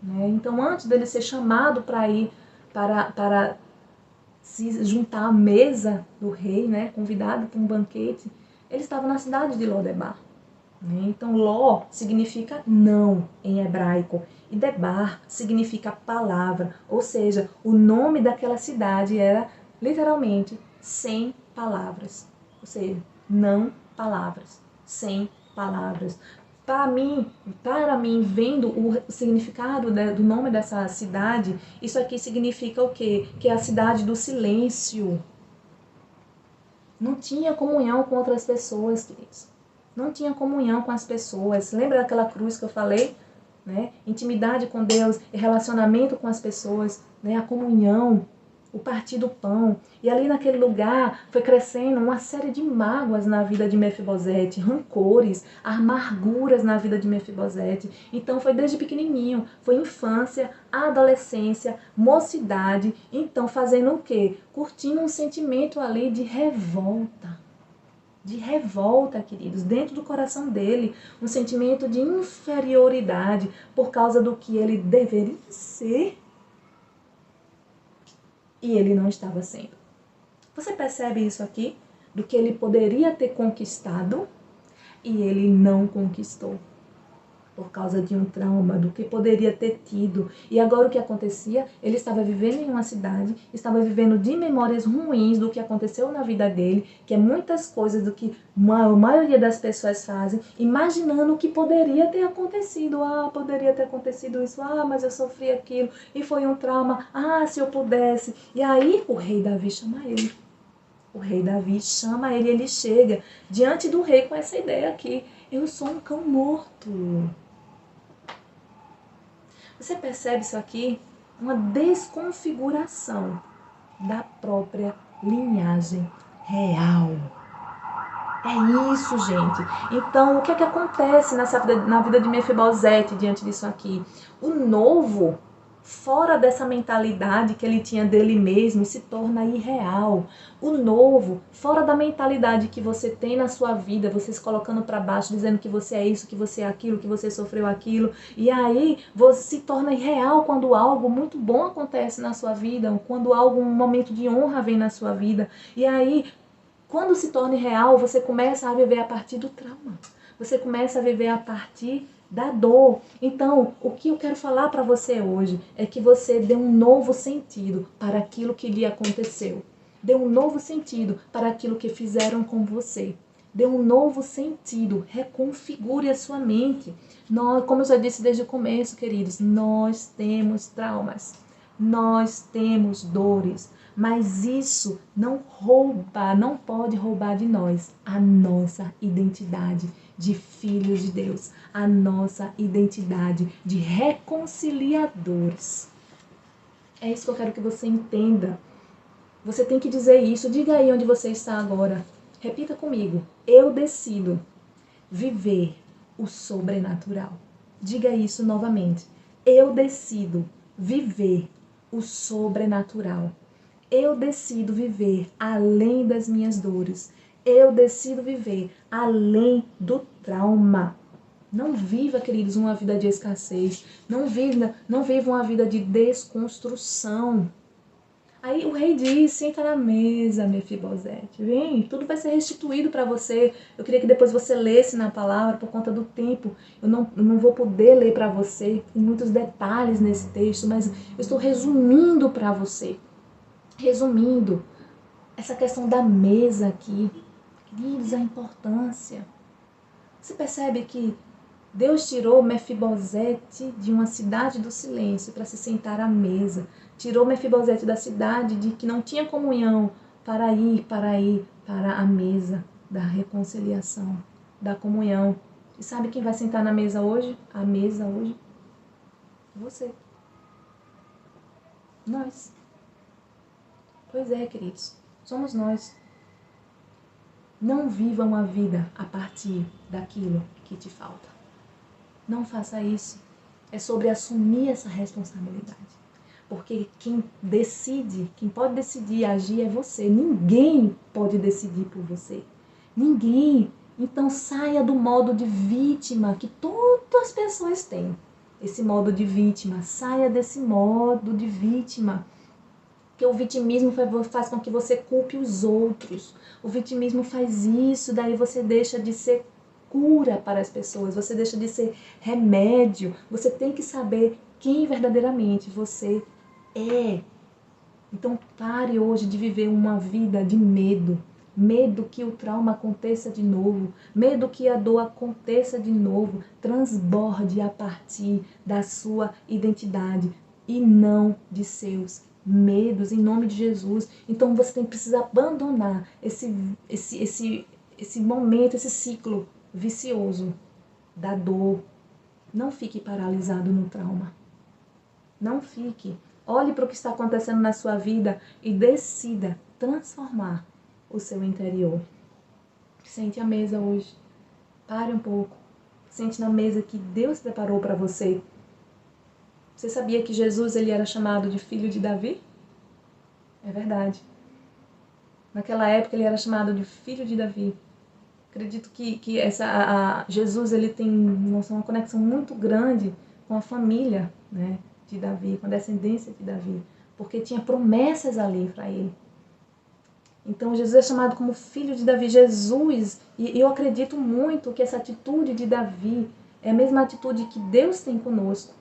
Né? Então, antes dele ser chamado para ir para se juntar à mesa do rei, né? Convidado para um banquete, ele estava na cidade de Lodebar. Né? Então, Ló significa não em hebraico. E Debar significa palavra, ou seja, o nome daquela cidade era literalmente sem palavras, ou seja, não palavras, sem palavras. Para mim, vendo o significado do nome dessa cidade, isso aqui significa o quê? Que é a cidade do silêncio. Não tinha comunhão com outras pessoas, queridos. Não tinha comunhão com as pessoas. Lembra daquela cruz que eu falei? Né? Intimidade com Deus e relacionamento com as pessoas, né? A comunhão, o partir do pão. E ali naquele lugar foi crescendo uma série de mágoas na vida de Mefibosete, rancores, amarguras na vida de Mefibosete. Então foi desde pequenininho, foi infância, adolescência, mocidade. Então fazendo o quê? Curtindo um sentimento ali de revolta. De revolta, queridos, dentro do coração dele, um sentimento de inferioridade por causa do que ele deveria ser e ele não estava sendo. Você percebe isso aqui? Do que ele poderia ter conquistado e ele não conquistou. Por causa de um trauma, do que poderia ter tido. E agora o que acontecia? Ele estava vivendo em uma cidade, estava vivendo de memórias ruins do que aconteceu na vida dele, que é muitas coisas do que a maioria das pessoas fazem, imaginando o que poderia ter acontecido. Poderia ter acontecido isso, mas eu sofri aquilo, e foi um trauma, se eu pudesse. E aí o rei Davi chama ele. O rei Davi chama ele, ele chega diante do rei com essa ideia aqui. Eu sou um cão morto. Você percebe isso aqui? Uma desconfiguração da própria linhagem real. É isso, gente. Então, o que é que acontece na vida de Mefibosete diante disso aqui? O novo, fora dessa mentalidade que ele tinha dele mesmo, se torna irreal. O novo, fora da mentalidade que você tem na sua vida, você se colocando para baixo, dizendo que você é isso, que você é aquilo, que você sofreu aquilo. E aí, você se torna irreal quando algo muito bom acontece na sua vida, quando um momento de honra vem na sua vida. E aí, quando se torna real, você começa a viver a partir do trauma. Você começa a viver a partir da dor. Então, o que eu quero falar para você hoje é que você dê um novo sentido para aquilo que lhe aconteceu. Dê um novo sentido para aquilo que fizeram com você. Dê um novo sentido. Reconfigure a sua mente. Nós, como eu já disse desde o começo, queridos, nós temos traumas. Nós temos dores. Mas isso não pode roubar de nós a nossa identidade de filhos de Deus, a nossa identidade de reconciliadores. É isso que eu quero que você entenda. Você tem que dizer isso. Diga aí onde você está agora. Repita comigo. Eu decido viver o sobrenatural. Diga isso novamente. Eu decido viver o sobrenatural. Eu decido viver além das minhas dores. Eu decido viver além do trauma. Não viva, queridos, uma vida de escassez. Não viva uma vida de desconstrução. Aí o rei diz, senta na mesa, Mefibosete. Vem, tudo vai ser restituído para você. Eu queria que depois você lesse na palavra, por conta do tempo. Eu não vou poder ler para você. Tem muitos detalhes nesse texto, mas eu estou resumindo para você. Resumindo, essa questão da mesa aqui, queridos, a importância. Você percebe que Deus tirou Mefibosete de uma cidade do silêncio para se sentar à mesa. Tirou Mefibosete da cidade de que não tinha comunhão para ir para a mesa da reconciliação, da comunhão. E sabe quem vai sentar na mesa hoje? A mesa hoje? Você. Nós. Pois é, queridos, somos nós. Não viva uma vida a partir daquilo que te falta. Não faça isso. É sobre assumir essa responsabilidade. Porque quem pode decidir agir é você. Ninguém pode decidir por você. Ninguém. Então saia do modo de vítima que todas as pessoas têm. Esse modo de vítima. Saia desse modo de vítima. Porque o vitimismo faz com que você culpe os outros. O vitimismo faz isso, daí você deixa de ser cura para as pessoas, você deixa de ser remédio. Você tem que saber quem verdadeiramente você é. Então pare hoje de viver uma vida de medo. Medo que o trauma aconteça de novo. Medo que a dor aconteça de novo. Transborde a partir da sua identidade e não de seus medos, em nome de Jesus. Então você precisa abandonar esse momento, esse ciclo vicioso da dor. Não fique paralisado no trauma. Não fique. Olhe para o que está acontecendo na sua vida e decida transformar o seu interior. Sente à mesa hoje. Pare um pouco. Sente na mesa que Deus preparou para você. Você sabia que Jesus ele era chamado de filho de Davi? É verdade. Naquela época ele era chamado de filho de Davi. Acredito que Jesus ele tem uma conexão muito grande com a família, né, de Davi, com a descendência de Davi, porque tinha promessas ali para ele. Então Jesus é chamado como filho de Davi. Jesus, e eu acredito muito que essa atitude de Davi é a mesma atitude que Deus tem conosco.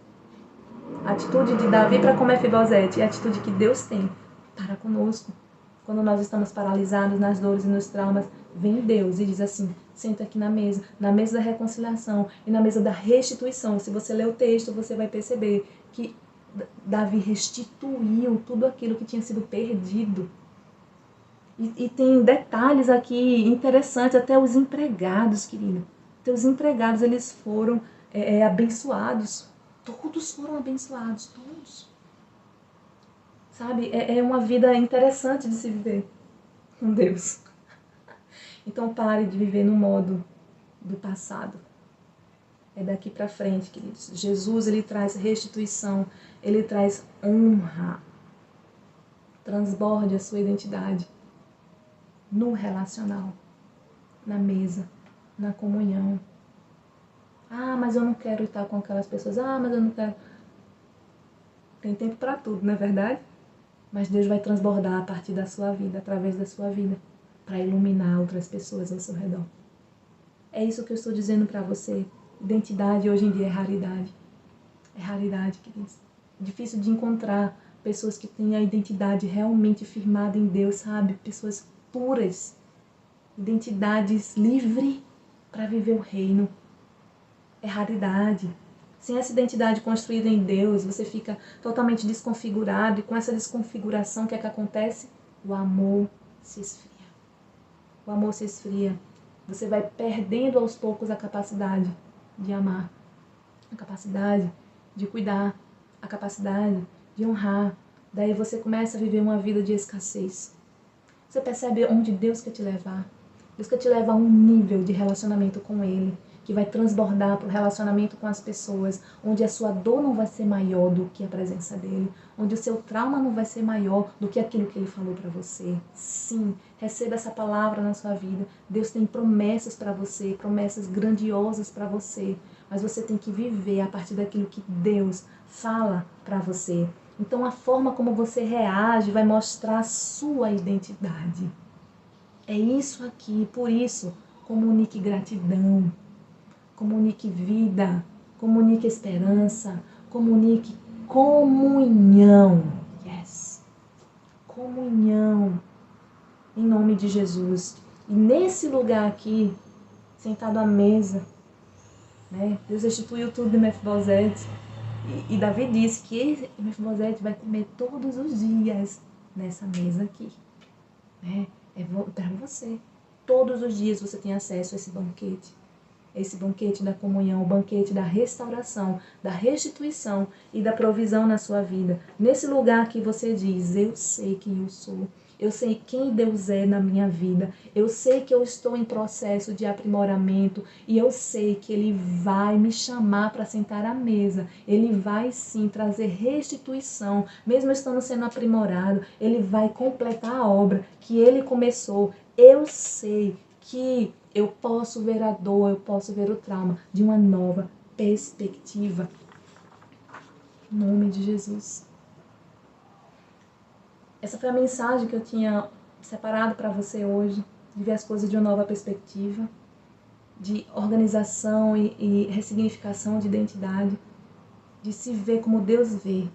A atitude de Davi para com Mefibosete é a atitude que Deus tem para conosco. Quando nós estamos paralisados nas dores e nos traumas, vem Deus e diz assim, senta aqui na mesa da reconciliação e na mesa da restituição. Se você ler o texto, você vai perceber que Davi restituiu tudo aquilo que tinha sido perdido. E tem detalhes aqui interessantes, até os empregados, querido. Teus empregados, eles foram abençoados. Todos foram abençoados, todos. Sabe? É uma vida interessante de se viver com Deus. Então pare de viver no modo do passado. É daqui para frente, queridos. Jesus, ele traz restituição, ele traz honra. Transborde a sua identidade no relacional, na mesa, na comunhão. Ah, mas eu não quero estar com aquelas pessoas. Ah, mas eu não quero. Tem tempo para tudo, não é verdade? Mas Deus vai transbordar a partir da sua vida, através da sua vida, para iluminar outras pessoas ao seu redor. É isso que eu estou dizendo para você. Identidade hoje em dia é raridade. É raridade, queridos. É difícil de encontrar pessoas que têm a identidade realmente firmada em Deus, sabe? Pessoas puras. Identidades livres para viver o reino. É raridade. Sem essa identidade construída em Deus, você fica totalmente desconfigurado. E com essa desconfiguração, o que é que acontece? O amor se esfria. O amor se esfria. Você vai perdendo aos poucos a capacidade de amar, a capacidade de cuidar, a capacidade de honrar. Daí você começa a viver uma vida de escassez. Você percebe onde Deus quer te levar. Deus quer te levar a um nível de relacionamento com Ele, que vai transbordar para o relacionamento com as pessoas, onde a sua dor não vai ser maior do que a presença dEle, onde o seu trauma não vai ser maior do que aquilo que Ele falou para você. Sim, receba essa palavra na sua vida. Deus tem promessas para você, promessas grandiosas para você, mas você tem que viver a partir daquilo que Deus fala para você. Então a forma como você reage vai mostrar a sua identidade. É isso aqui, por isso, comunique gratidão. Comunique vida, comunique esperança, comunique comunhão. Yes. Comunhão. Em nome de Jesus. E nesse lugar aqui, sentado à mesa, né, Deus restituiu tudo de Mefibosete. E Davi disse que Mefibosete vai comer todos os dias nessa mesa aqui. Né? Para você. Todos os dias você tem acesso a esse banquete. Esse banquete da comunhão, o banquete da restauração, da restituição e da provisão na sua vida. Nesse lugar que você diz, eu sei quem eu sou, eu sei quem Deus é na minha vida, eu sei que eu estou em processo de aprimoramento e eu sei que Ele vai me chamar para sentar à mesa. Ele vai sim trazer restituição, mesmo estando sendo aprimorado, Ele vai completar a obra que Ele começou. Eu sei que eu posso ver a dor, eu posso ver o trauma de uma nova perspectiva. Em nome de Jesus. Essa foi a mensagem que eu tinha separado para você hoje, de ver as coisas de uma nova perspectiva, de organização e ressignificação de identidade, de se ver como Deus vê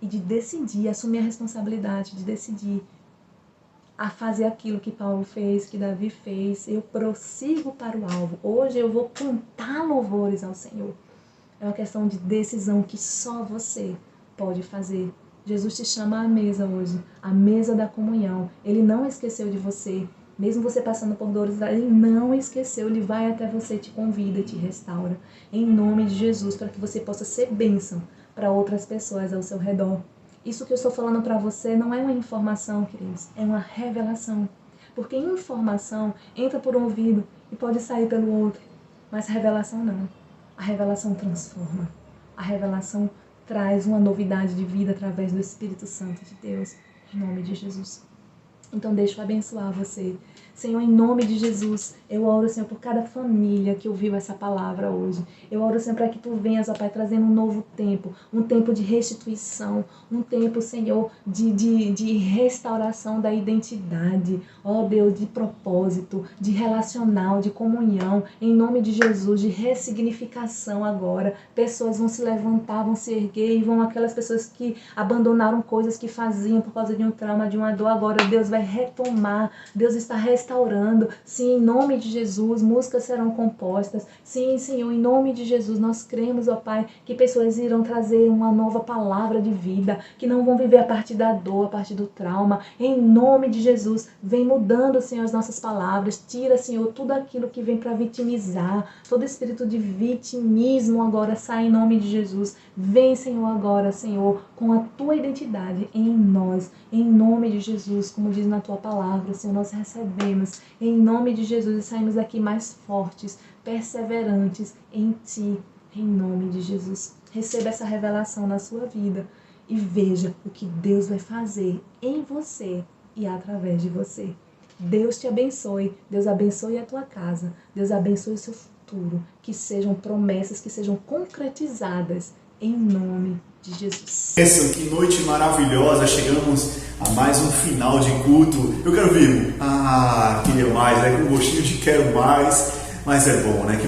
e de decidir, assumir a responsabilidade, de decidir a fazer aquilo que Paulo fez, que Davi fez. Eu prossigo para o alvo. Hoje eu vou cantar louvores ao Senhor. É uma questão de decisão que só você pode fazer. Jesus te chama à mesa hoje, à mesa da comunhão. Ele não esqueceu de você. Mesmo você passando por dores, Ele não esqueceu. Ele vai até você, te convida, te restaura. Em nome de Jesus, para que você possa ser bênção para outras pessoas ao seu redor. Isso que eu estou falando para você não é uma informação, queridos, é uma revelação. Porque informação entra por um ouvido e pode sair pelo outro, mas revelação não. A revelação transforma. A revelação traz uma novidade de vida através do Espírito Santo de Deus, em nome de Jesus. Então deixa eu abençoar você. Senhor, em nome de Jesus, eu oro, Senhor, por cada família que ouviu essa palavra hoje. Eu oro, Senhor, para que Tu venhas, ó Pai, trazendo um novo tempo, um tempo de restituição, um tempo, Senhor, de restauração da identidade, ó Deus, de propósito, de relacional, de comunhão, em nome de Jesus, de ressignificação agora. Pessoas vão se levantar, vão se erguer e vão aquelas pessoas que abandonaram coisas que faziam por causa de um trauma, de uma dor, agora Deus vai retomar, Deus está restaurando restaurando. Sim, em nome de Jesus, músicas serão compostas. Sim, Senhor, em nome de Jesus, nós cremos, ó Pai, que pessoas irão trazer uma nova palavra de vida, que não vão viver a partir da dor, a partir do trauma. Em nome de Jesus, vem mudando, Senhor, as nossas palavras. Tira, Senhor, tudo aquilo que vem para vitimizar. Todo espírito de vitimismo agora sai em nome de Jesus. Vem, Senhor, agora, Senhor, com a tua identidade em nós. Em nome de Jesus, como diz na tua palavra, Senhor, nós recebemos em nome de Jesus e saímos daqui mais fortes, perseverantes em ti, em nome de Jesus. Receba essa revelação na sua vida e veja o que Deus vai fazer em você e através de você. Deus te abençoe, Deus abençoe a tua casa, Deus abençoe o seu futuro, que sejam promessas, que sejam concretizadas em nome de Jesus. Que noite maravilhosa, chegamos a mais um final de culto. Eu quero ver, queria mais, né? Com gostinho de quero mais, mas é bom, né?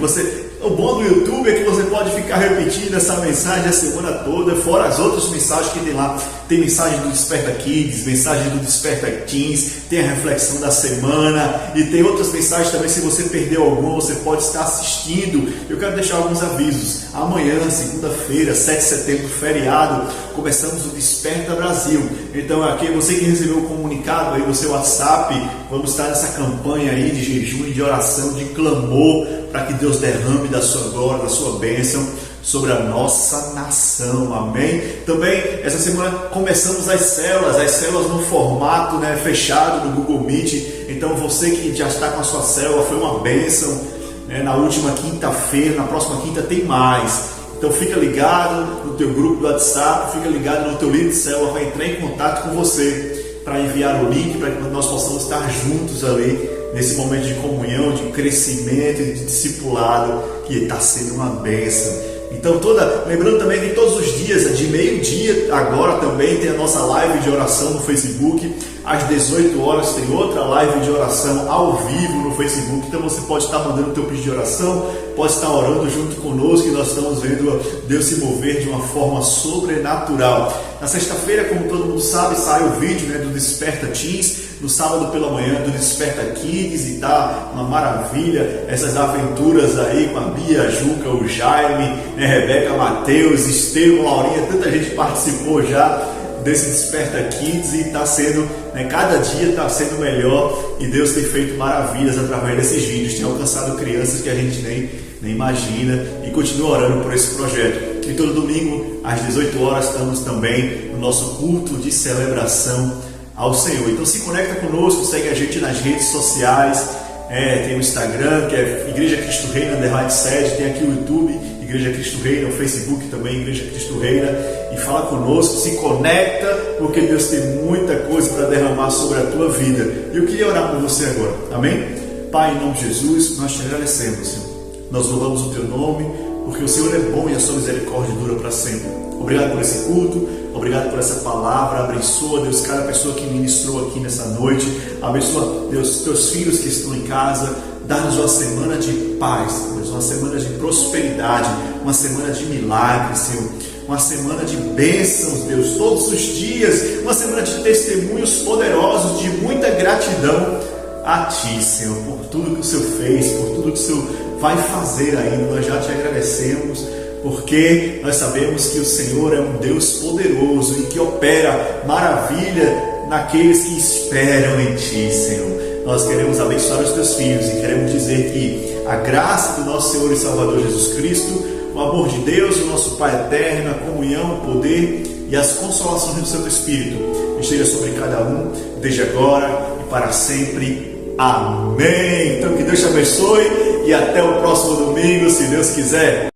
O bom do YouTube é que você pode ficar repetindo essa mensagem a semana toda, fora as outras mensagens que tem lá. Tem mensagem do Desperta Kids, mensagem do Desperta Teens, tem a reflexão da semana e tem outras mensagens também. Se você perdeu alguma, você pode estar assistindo. Eu quero deixar alguns avisos. Amanhã, segunda-feira, 7 de setembro, feriado, começamos o Desperta Brasil. Então aqui, você que recebeu o comunicado aí no seu WhatsApp, vamos estar nessa campanha aí de jejum e de oração, de clamor, para que Deus derrame da sua glória, da sua bênção sobre a nossa nação, amém? Também, essa semana começamos as células no formato, né, fechado no Google Meet. Então você que já está com a sua célula, foi uma bênção, né? Na última quinta-feira, na próxima quinta tem mais. Então fica ligado no teu grupo do WhatsApp, fica ligado no teu líder de célula, vai entrar em contato com você para enviar o link, para que nós possamos estar juntos ali nesse momento de comunhão, de crescimento e de discipulado, que está sendo uma bênção. Então, lembrando também que todos os dias, de meio-dia, agora também tem a nossa live de oração no Facebook. Às 18 horas tem outra live de oração ao vivo no Facebook. Então você pode estar mandando o teu pedido de oração, pode estar orando junto conosco, e nós estamos vendo Deus se mover de uma forma sobrenatural. Na sexta-feira, como todo mundo sabe, sai o vídeo, né, do Desperta Teens. No sábado pela manhã do Desperta Kids, e tá uma maravilha essas aventuras aí com a Bia, a Juca, o Jaime, né, Rebeca, Mateus, Estevão, Laurinha, tanta gente participou já desse Desperta Kids e está sendo, né, cada dia está sendo melhor, e Deus tem feito maravilhas através desses vídeos, tem alcançado crianças que a gente nem imagina, e continua orando por esse projeto. E todo domingo às 18 horas estamos também no nosso culto de celebração ao Senhor. Então se conecta conosco, segue a gente nas redes sociais, tem o Instagram, que é Igreja Cristo Reina _sede, tem aqui o YouTube, Igreja Cristo Reina, o Facebook também, Igreja Cristo Reina, e fala conosco, se conecta, porque Deus tem muita coisa para derramar sobre a tua vida. E eu queria orar por você agora, amém? Pai, em nome de Jesus, nós te agradecemos, Senhor. Nós louvamos o teu nome, porque o Senhor é bom e a sua misericórdia dura para sempre. Obrigado por esse culto, obrigado por essa palavra. Abençoa, Deus, cada pessoa que ministrou aqui nessa noite. Abençoa, Deus, teus filhos que estão em casa. Dá-nos uma semana de paz, Deus, uma semana de prosperidade, uma semana de milagres, Senhor. Uma semana de bênçãos, Deus, todos os dias. Uma semana de testemunhos poderosos, de muita gratidão a Ti, Senhor, por tudo que o Senhor fez, por tudo que o Senhor vai fazer ainda. Nós já Te agradecemos, porque nós sabemos que o Senhor é um Deus poderoso e que opera maravilha naqueles que esperam em Ti, Senhor. Nós queremos abençoar os Teus filhos e queremos dizer que a graça do nosso Senhor e Salvador Jesus Cristo, o amor de Deus, o nosso Pai eterno, a comunhão, o poder e as consolações do Santo Espírito esteja sobre cada um, desde agora e para sempre. Amém. Então que Deus te abençoe e até o próximo domingo, se Deus quiser.